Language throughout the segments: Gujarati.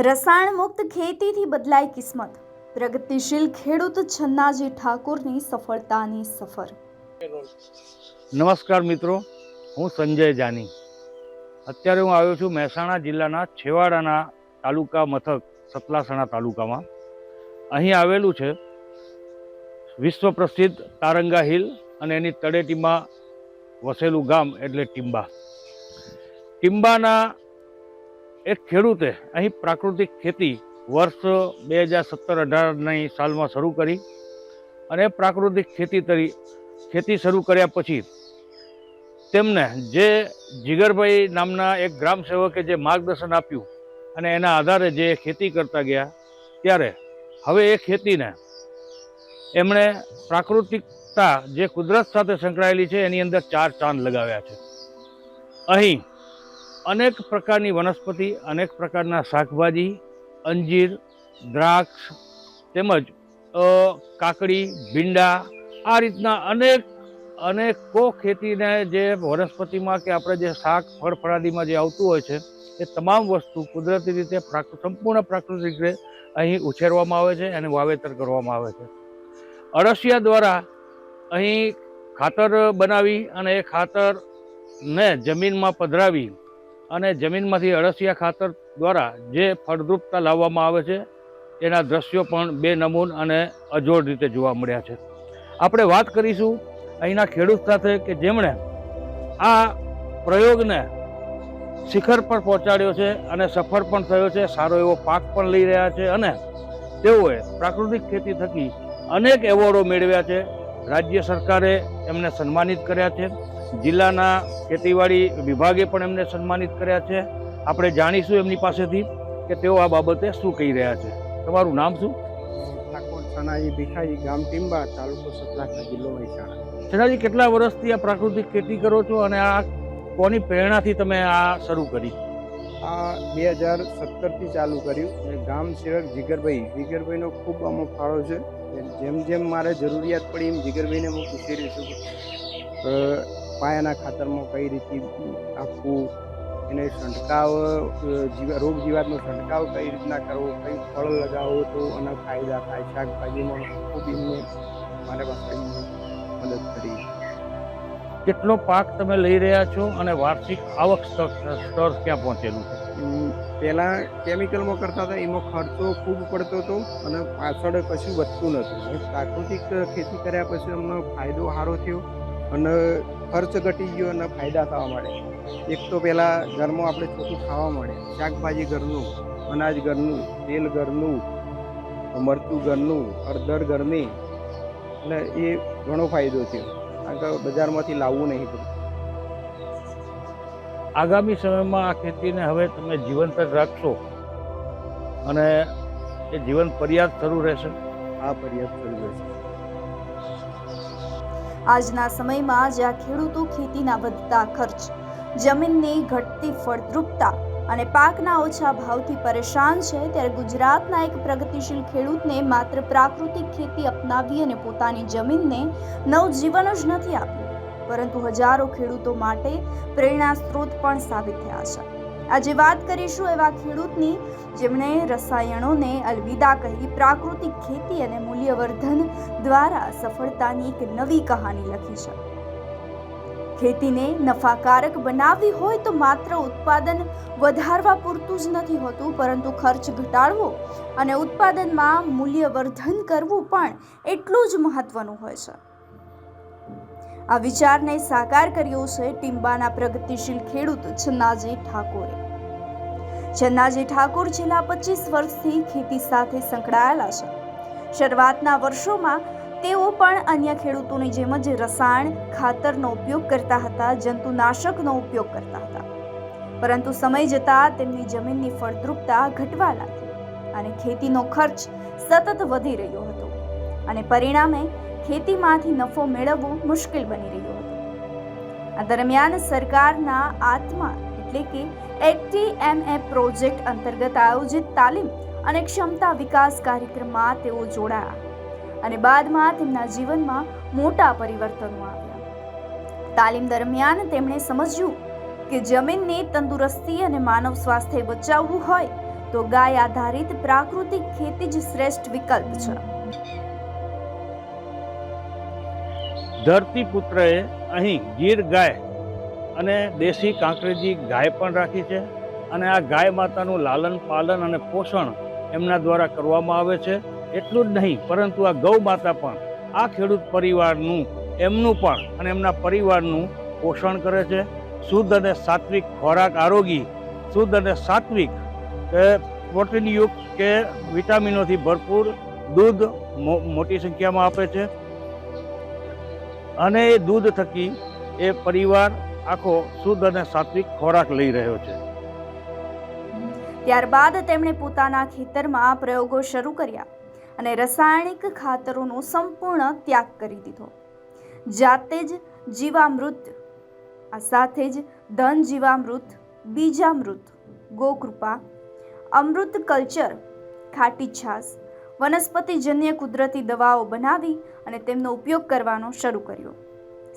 રસાયણ મુક્ત ખેતીથી બદલાઈ કિસ્મત. પ્રગતિશીલ ખેડૂત છન્નાજી ઠાકોરની સફળતાની સફર. નમસ્કાર મિત્રો, હું સંજય જાની. અત્યારે હું આવ્યો છું મહેસાણા જિલ્લાના છેવાડાના તાલુકા મથક સતલાસણા તાલુકામાં. અહીં આવેલું છે વિશ્વ પ્રસિદ્ધ તારંગા હિલ અને એની તળેટીમાં વસેલું ગામ એટલે ટીંબા. ટીંબાના એક ખેડૂતે અહીં પ્રાકૃતિક ખેતી વર્ષ 2017-18ની સાલમાં શરૂ કરી અને પ્રાકૃતિક ખેતી શરૂ કર્યા પછી તેમને જે જીગરભાઈ નામના એક ગ્રામ સેવકે જે માર્ગદર્શન આપ્યું અને એના આધારે જે ખેતી કરતા ગયા, ત્યારે હવે એ ખેતીને એમણે પ્રાકૃતિકતા જે કુદરત સાથે સંકળાયેલી છે એની અંદર 4 ચાંદ લગાવ્યા છે. અહીં અનેક પ્રકારની વનસ્પતિ, અનેક પ્રકારના શાકભાજી, અંજીર, દ્રાક્ષ તેમજ કાકડી, ભીંડા, આ રીતના અનેકો ખેતીને જે વનસ્પતિમાં કે આપણે જે શાક ફળ ફળાદીમાં જે આવતું હોય છે એ તમામ વસ્તુ કુદરતી રીતે સંપૂર્ણ પ્રાકૃતિક રીતે અહીં ઉછેરવામાં આવે છે અને વાવેતર કરવામાં આવે છે. અળસિયા દ્વારા અહીં ખાતર બનાવી અને એ ખાતરને જમીનમાં પધરાવી અને જમીનમાંથી અળસિયા ખાતર દ્વારા જે ફળદ્રુપતા લાવવામાં આવે છે એના દ્રશ્યો પણ બેનમૂન અને અજોડ રીતે જોવા મળ્યા છે. આપણે વાત કરીશું અહીંના ખેડૂત સાથે કે જેમણે આ પ્રયોગને શિખર પર પહોંચાડ્યો છે અને સફળ પણ થયો છે, સારો એવો પાક પણ લઈ રહ્યા છે અને તેઓએ પ્રાકૃતિક ખેતી થકી અનેક એવોર્ડો મેળવ્યા છે. રાજ્ય સરકારે એમને સન્માનિત કર્યા છે, જિલ્લાના ખેતીવાડી વિભાગે પણ એમને સન્માનિત કર્યા છે. આપણે જાણીશું એમની પાસેથી કે તેઓ આ બાબતે શું કહી રહ્યા છે. તમારું નામ શું? ઠાકોર છન્નાજી ભીખાજી, ગામ ટીંબા, તાલુકો સતલાસણા, જિલ્લો મહેસાણા. છન્નાજી, કેટલા વર્ષથી આ પ્રાકૃતિક ખેતી કરો છો અને આ કોની પ્રેરણાથી તમે આ શરૂ કરી? આ 2017થી ચાલુ કર્યું અને ગામ સેવક જીગરભાઈનો ખૂબ આમાં ફાળો છે. જેમ જેમ મારે જરૂરિયાત પડી એમ જીગરભાઈને હું પૂછી રહી છું પાયાના ખાતરમાં કઈ રીતે આપવું, એને છંટકાવ રોગ જીવાતનો છંટકાવ કઈ રીતના કરવો, કઈ ફળ લગાવો તો એના ફાયદા થાય, શાકભાજીમાં ખૂબ એમને મારે પાસે મદદ કરી. કેટલો પાક તમે લઈ રહ્યા છો અને વાર્ષિક આવક સ્તર ક્યાં પહોંચેલું છે? પહેલાં કેમિકલમાં કરતા હતા એમાં ખર્ચો ખૂબ પડતો હતો અને પાછળ કશું વધતું નહોતું. પ્રાકૃતિક ખેતી કર્યા પછી અમને ફાયદો સારો થયો અને ખર્ચ ઘટી ગયો અને ફાયદા થવા મળે. એક તો પહેલાં ઘરમાં આપણે ચોખ્ખું ખાવા મળે, શાકભાજી ઘરનું, અનાજ ઘરનું, તેલ ઘરનું, મરચું ઘરનું, હળદર ઘરની, એટલે એ ઘણો ફાયદો થયો. કારણ કે બજારમાંથી લાવવું નહીં પડતું. આગામી સમયમાં આ ખેતીને હવે તમે જીવંત રાખશો અને એ જીવન પર્યાપ્ત શરૂ રહેશે? આ પર્યાપ્ત શરૂ રહેશે. આજના સમયમાં જ્યાં ખેડૂતો ખેતીના વધતા ખર્ચ, જમીનની ઘટતી ફળદ્રુપતા અને પાકના ઓછા ભાવથી પરેશાન છે, ત્યારે ગુજરાતના એક પ્રગતિશીલ ખેડૂતને માત્ર પ્રાકૃતિક ખેતી અપનાવી અને પોતાની જમીનને નવજીવન જ નથી આપ્યું, પરંતુ હજારો ખેડૂતો માટે પ્રેરણા સ્ત્રોત પણ સાબિત થયા છે. આજે વાત કરીશું એવા ખેડૂતની જેમણે રસાયણોને અલવિદા કહી પ્રાકૃતિક ખેતી અને મૂલ્યવર્ધન દ્વારા સફળતાની એક નવી કહાની લખી છે. ખેતીને નફાકારક બનાવવી હોય તો માત્ર ઉત્પાદન વધારવા પૂરતું જ નથી હોતું, પરંતુ ખર્ચ ઘટાડવો અને ઉત્પાદનમાં મૂલ્યવર્ધન કરવું પણ એટલું જ મહત્વનું હોય છે. આ વિચારને સાકાર કર્યો છે ટીંબાના પ્રગતિશીલ ખેડૂત છન્નાજી ઠાકોરે. છન્નાજી ઠાકોર છેલ્લા 25 વર્ષથી ખેતી સાથે સંકળાયેલા છે. શરૂઆતના વર્ષોમાં તેઓ પણ અન્ય ખેડૂતોની જેમ જ રસાયણ ખાતરનો ઉપયોગ કરતા હતા, જંતુનાશકનો ઉપયોગ કરતા હતા, પરંતુ સમય જતાં તેમની જમીનની ફળદ્રુપતા ઘટવા લાગી અને ખેતીનો ખર્ચ સતત વધી રહ્યો હતો અને પરિણામે ખેતીમાંથી નફો મેળવવો મુશ્કેલ બની રહ્યો હતો. આ દરમિયાન સરકારના આત્મા એટલે કે ATMA પ્રોજેક્ટ અંતર્ગત આયોજિત તાલીમ અને ક્ષમતા વિકાસ કાર્યક્રમમાં તેઓ જોડાયા અને બાદમાં તેમના જીવનમાં મોટા પરિવર્તનો આવ્યા. તાલીમ દરમિયાન તેમણે સમજ્યું કે જમીનની તંદુરસ્તી અને માનવ સ્વાસ્થ્ય બચાવવું હોય તો ગાય આધારિત પ્રાકૃતિક ખેતી જ શ્રેષ્ઠ વિકલ્પ છે. ધરતીપુત્રએ અહીં ગીર ગાય અને દેશી કાંકરેજી ગાય પણ રાખી છે અને આ ગાય માતાનું લાલન પાલન અને પોષણ એમના દ્વારા કરવામાં આવે છે. એટલું જ નહીં પરંતુ આ ગૌ માતા પણ આ ખેડૂત પરિવારનું એમનું પણ અને એમના પરિવારનું પોષણ કરે છે. શુદ્ધ અને સાત્વિક ખોરાક, આરોગી શુદ્ધ અને સાત્વિક પ્રોટીનયુક્ત કે વિટામિનોથી ભરપૂર દૂધ મોટી સંખ્યામાં આપે છે અને એ દૂધ થકી એ પરિવાર આખો શુદ્ધ અને સાત્વિક ખોરાક લઈ રહ્યો છે. ત્યારબાદ તેમણે પોતાના ખેતરમાં પ્રયોગો શરૂ કર્યા અને રાસાયણિક ખાતરોનો સંપૂર્ણ ત્યાગ કરી દીધો. જાતે જ જીવામૃત, આ સાથે જ ધન જીવામૃત, બીજામૃત, ગોકૃપા, અમૃત કલ્ચર, ખાટી છાશ, વનસ્પતિજન્ય કુદરતી દવાઓ બનાવી અને તેમનો ઉપયોગ કરવાનો શરૂ કર્યો.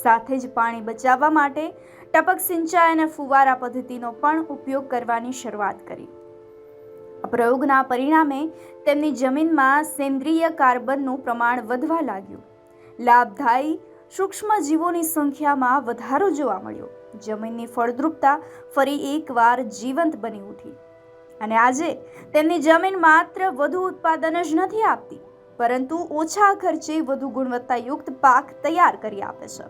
સાથે જ પાણી બચાવવા માટે ટપક સિંચાઈ અને ફુવારા પદ્ધતિનો પણ ઉપયોગ કરવાની શરૂઆત કરી. આ પ્રયોગના પરિણામે તેમની જમીનમાં સેન્દ્રિય કાર્બનનું પ્રમાણ વધવા લાગ્યું. લાભદાયી સૂક્ષ્મજીવોની સંખ્યામાં વધારો જોવા મળ્યો. જમીનની ફળદ્રુપતા ફરી એકવાર જીવંત બની ઉઠી અને આજે તેમની જમીન માત્ર વધુ ઉત્પાદન જ નથી આપતી, પરંતુ ઓછા ખર્ચે વધુ ગુણવત્તાયુક્ત પાક તૈયાર કરી આપે છે.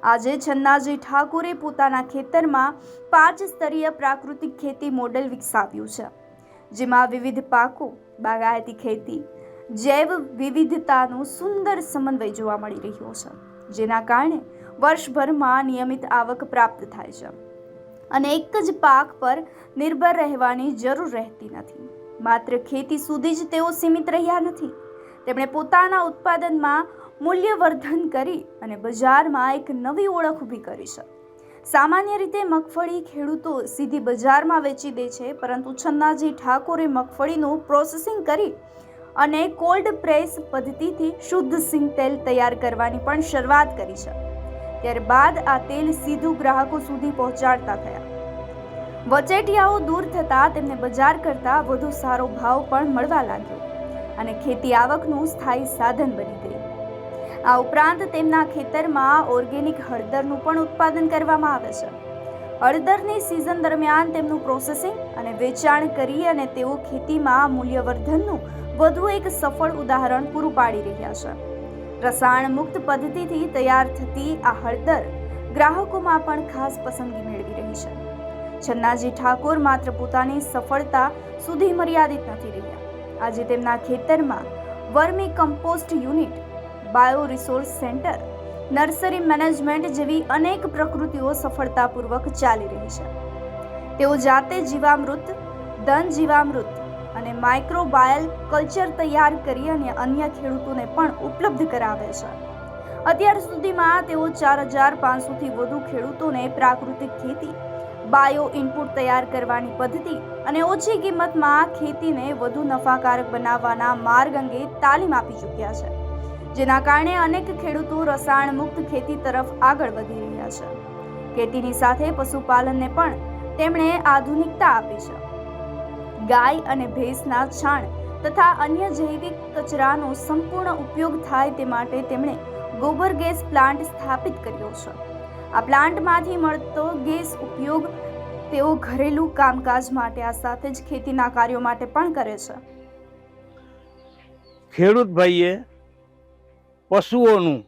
આજે છન્નાજી ઠાકુરે પોતાના ખેતરમાં 5 સ્તરીય પ્રાકૃતિક ખેતી મોડેલ વિકસાવ્યું છે, જેમાં વિવિધ પાકો, બાગાયતી ખેતી, જૈવ વિવિધતાનો સુંદર સમન્વય જોવા મળી રહ્યો છે, જેના કારણે વર્ષભરમાં નિયમિત આવક પ્રાપ્ત થાય છે અને એક જ પાક પર નિર્ભર રહેવાની જરૂર રહેતી નથી. માત્ર ખેતી સુધી જ તેઓ સીમિત રહ્યા નથી. તેમણે પોતાના ઉત્પાદનમાં મૂલ્યવર્ધન કરી અને બજારમાં એક નવી ઓળખ ઊભી કરી છે. સામાન્ય રીતે મગફળી ખેડૂતો સીધી બજારમાં વેચી દે છે, પરંતુ છન્નાજી ઠાકોરે મગફળીનું પ્રોસેસિંગ કરી અને કોલ્ડ પ્રેસ પદ્ધતિથી શુદ્ધ સિંગ તેલ તૈયાર કરવાની પણ શરૂઆત કરી છે. ત્યારબાદ આ તેલ સીધું ગ્રાહકો સુધી પહોંચાડતા થયા. વચેટિયાઓ દૂર થતાં તેમને બજાર કરતાં વધુ સારો ભાવ પણ મળવા લાગ્યો અને ખેતી આવકનું સ્થાયી સાધન બની ગઈ. આ ઉપરાંત તેમના ખેતરમાં ઓર્ગેનિક હળદરનું પણ ઉત્પાદન કરવામાં આવે છે. હળદરની સિઝન દરમિયાન તેમનું પ્રોસેસિંગ અને વેચાણ કરી અને તેઓ ખેતીમાં મૂલ્યવર્ધનનું વધુ એક સફળ ઉદાહરણ પૂરું પાડી રહ્યા છે. રસાયણ મુક્ત પદ્ધતિથી તૈયાર થતી આ હળદર ગ્રાહકોમાં પણ ખાસ પસંદગી મેળવી રહી છે. છન્નાજી ઠાકોર માત્ર પોતાની સફળતા સુધી મર્યાદિત નથી રહ્યા. આજે તેમના ખેતરમાં vermi compost unit, bio resource centre, nursery management જેવી અનેક પ્રવૃત્તિઓ સફળતાપૂર્વક ચાલી રહી છે. તેઓ જાતે જીવામૃત, ધન જીવામૃત અને માઇક્રોબાયલ કલ્ચર તૈયાર કરી અને અન્ય ખેડૂતોને પણ ઉપલબ્ધ કરાવે છે. અત્યાર સુધીમાં તેઓ 4500થી વધુ ખેડૂતોને પ્રાકૃતિક ખેતી, બાયો ઇનપુટ તૈયાર કરવાની પદ્ધતિ અને ઓછી કિંમતમાં ખેતીને વધુ નફાકારક બનાવવાના માર્ગ અંગે તાલીમ આપી ચૂક્યા છે, જેના કારણે અનેક ખેડૂતો રસાયણ મુક્ત ખેતી તરફ આગળ વધી રહ્યા છે. ખેતીની સાથે પશુપાલનને પણ તેમણે આધુનિકતા આપી છે. ગાય અને ભેંસના છાણ તથા અન્ય જૈવિક કચરાનો સંપૂર્ણ ઉપયોગ થાય તે માટે તેમણે ગોબર ગેસ પ્લાન્ટ સ્થાપિત કર્યો છે. આ પ્લાન્ટમાંથી મળતો ગેસ ઉપયોગ તેઓ ઘરેલું કામકાજ માટે, આ સાથે જ ખેતીના કાર્યો માટે પણ કરે છે. ખેડૂત ભાઈએ પશુઓનું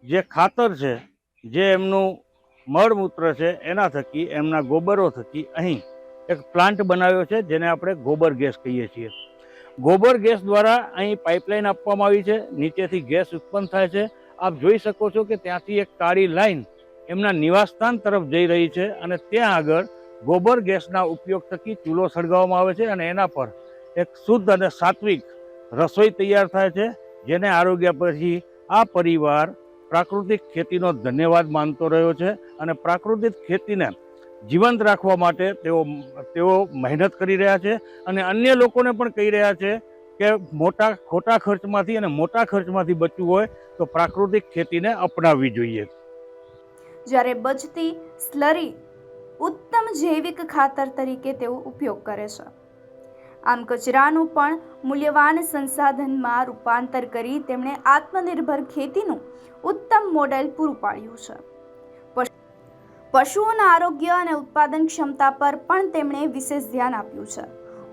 જે ખાતર છે, જે એમનું મળમૂત્ર છે, એના થકી, એમના ગોબરો થકી અહીં એક પ્લાન્ટ બનાવ્યો છે, જેને આપણે ગોબર ગેસ કહીએ છીએ. ગોબર ગેસ દ્વારા અહીં પાઇપલાઇન આપવામાં આવી છે, નીચેથી ગેસ ઉત્પન્ન થાય છે. આપ જોઈ શકો છો કે ત્યાંથી એક કાળી લાઈન એમના નિવાસસ્થાન તરફ જઈ રહી છે અને ત્યાં આગળ ગોબર ગેસના ઉપયોગ થકી ચૂલો સળગાવવામાં આવે છે અને એના પર એક શુદ્ધ અને સાત્વિક રસોઈ તૈયાર થાય છે, જેને આરોગ્ય પછી આ પરિવાર પ્રાકૃતિક ખેતીનો ધન્યવાદ માનતો રહ્યો છે અને પ્રાકૃતિક ખેતીને જીવંત રાખવા માટે તેઓ મહેનત કરી રહ્યા છે અને અન્ય લોકોને પણ કહી રહ્યા છે કે ખોટા ખર્ચમાંથી અને મોટા ખર્ચમાંથી બચવું હોય તો પ્રાકૃતિક ખેતીને અપનાવવી જોઈએ. જ્યારે બચતી સ્લરી ઉત્તમ જૈવિક ખાતર તરીકે તેઓ ઉપયોગ કરે છે. આમ કચરાનું પણ મૂલ્યવાન સંસાધનમાં રૂપાંતર કરી તેમણે આત્મનિર્ભર ખેતીનું ઉત્તમ મોડેલ પૂરું પાડ્યું છે. પશુઓના આરોગ્ય અને ઉત્પાદન ક્ષમતા પર પણ તેમણે વિશેષ ધ્યાન આપ્યું છે.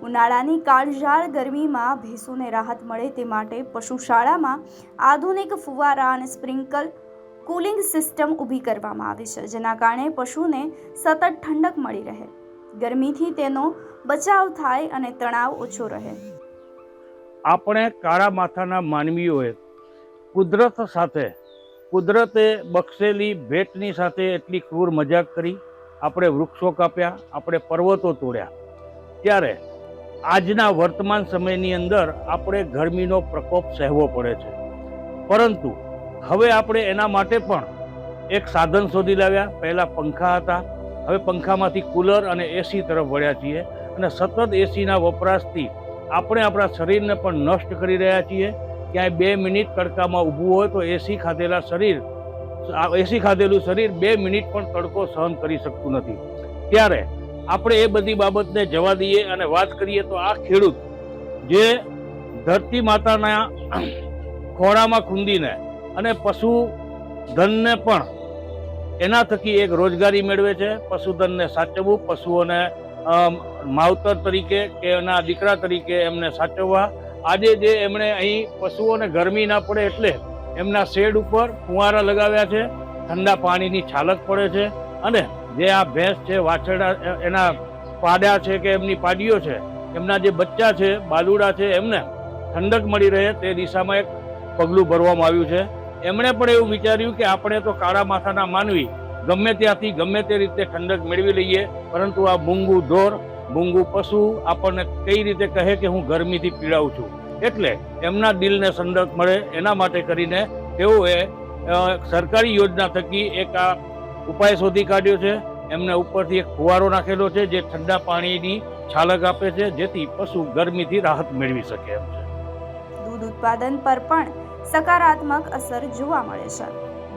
ઉનાળાની કાળઝાળ ગરમીમાં ભેંસોને રાહત મળે તે માટે પશુશાળામાં આધુનિક ફુવારા અને સ્પ્રિંકલ કુલિંગ સિસ્ટમ ઊભી કરવામાં આવી છે, જેના કારણે પશુને સતત ઠંડક મળી રહે, ગરમીથી તેનો બચાવ થાય અને તણાવ ઓછો રહે. આપણે કાળા માથાના માનવીઓએ કુદરતે બક્ષેલી ભેટની સાથે એટલી ક્રૂર મજાક કરી. આપણે વૃક્ષો કાપ્યા, આપણે પર્વતો તોડ્યા. ત્યારે આજના વર્તમાન સમયની અંદર આપણે ગરમીનો પ્રકોપ સહેવો પડે છે. પરંતુ હવે આપણે એના માટે પણ એક સાધન શોધી લાવ્યા. પહેલાં પંખા હતા, હવે પંખામાંથી કુલર અને એસી તરફ વળ્યા છીએ અને સતત એસીના વપરાશથી આપણે આપણા શરીરને પણ નષ્ટ કરી રહ્યા છીએ. ક્યાંય 2 મિનિટ તડકામાં ઊભું હોય તો એસી ખાધેલું શરીર 2 મિનિટ પણ તડકો સહન કરી શકતું નથી. ત્યારે આપણે એ બધી બાબતને જવા દઈએ અને વાત કરીએ તો આ ખેડૂત જે ધરતી માતાના ખોળામાં ખૂંદીને અને પશુધનને પણ એના થકી એક રોજગારી મેળવે છે. પશુધનને સાચવવું, પશુઓને માવતર તરીકે કે એના દીકરા તરીકે એમને સાચવવા. આજે જે એમણે અહીં પશુઓને ગરમી ના પડે એટલે એમના શેડ ઉપર ફુવારા લગાવ્યા છે, ઠંડા પાણીની છાલક પડે છે અને જે આ ભેંસ છે, વાછરડા, એના પાડા છે કે એમની પાડીઓ છે, એમના જે બચ્ચા છે, બાલુડા છે, એમને ઠંડક મળી રહે તે દિશામાં એક પગલું ભરવામાં આવ્યું છે. એમણે પણ એવું વિચાર્યું કે આપણે તો કાળા માથાના માનવી ગમે ત્યાંથી ગમે તે રીતે ઠંડક મેળવી લઈએ, પરંતુ આ મૂંગું ઢોર, મૂંગું પશુ આપણને કઈ રીતે કહે કે હું ગરમીથી પીડાઉં છું. એટલે એમના દિલને ઠંડક મળે એના માટે કરીને તેઓએ સરકારી યોજના થકી એક આ ઉપાય શોધી કાઢ્યો છે. એમને ઉપરથી એક ફુવારો નાખેલો છે જે ઠંડા પાણીની છાલક આપે છે, જેથી પશુ ગરમીથી રાહત મેળવી શકે એમ છે. દૂધ ઉત્પાદન પર પણ સકારાત્મક અસર જોવા મળે છે.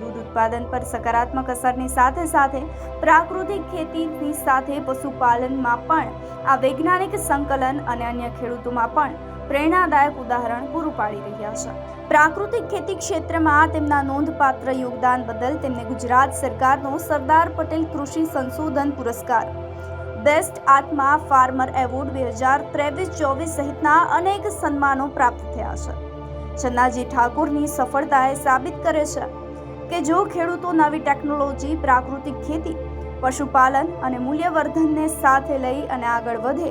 દૂધ ઉત્પાદન પર સકારાત્મક અસરની સાથે સાથે પ્રાકૃતિક ખેતીની સાથે પશુપાલનમાં પણ આ વૈજ્ઞાનિક સંકલન અને અન્ય ખેડૂતોમાં પણ પ્રેરણાદાયક ઉદાહરણ પૂરું પાડી રહ્યા છે. પ્રાકૃતિક ખેતી ક્ષેત્રમાં તેમના નોંધપાત્ર યોગદાન બદલ તેમને ગુજરાત સરકારનો સરદાર પટેલ કૃષિ સંશોધન પુરસ્કાર, બેસ્ટ આત્મા ફાર્મર એવોર્ડ 2023-24 સહિતના અનેક સન્માનો પ્રાપ્ત થયા છે. ચન્નાજી ઠાકુરની સફળતાએ સાબિત કરે છે કે જો ખેડૂતો નવી ટેકનોલોજી, પ્રાકૃતિક ખેતી, પશુપાલન અને મૂલ્યવર્ધનને સાથે લઈ અને આગળ વધે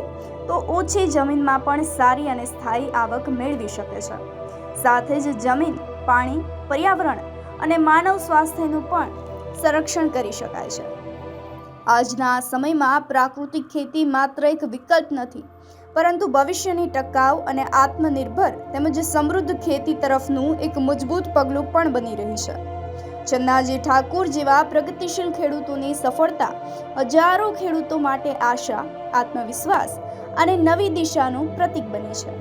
તો ઓછી જમીનમાં પણ સારી અને સ્થાયી આવક મેળવી શકે છે. સાથે જ જમીન, પાણી, પર્યાવરણ અને માનવ સ્વાસ્થ્યનું પણ સંરક્ષણ કરી શકાય છે. આજના સમયમાં પ્રાકૃતિક ખેતી માત્ર એક વિકલ્પ નથી, પરંતુ ભવિષ્યની ટકાઉ અને આત્મનિર્ભર તેમજ સમૃદ્ધ ખેતી તરફનું એક મજબૂત પગલું પણ બની રહી છે. ચન્નાજી ઠાકુર જેવા પ્રગતિશીલ ખેડૂતોની સફળતા હજારો ખેડૂતો માટે આશા, આત્મવિશ્વાસ અને નવી દિશાનું પ્રતીક બની છે.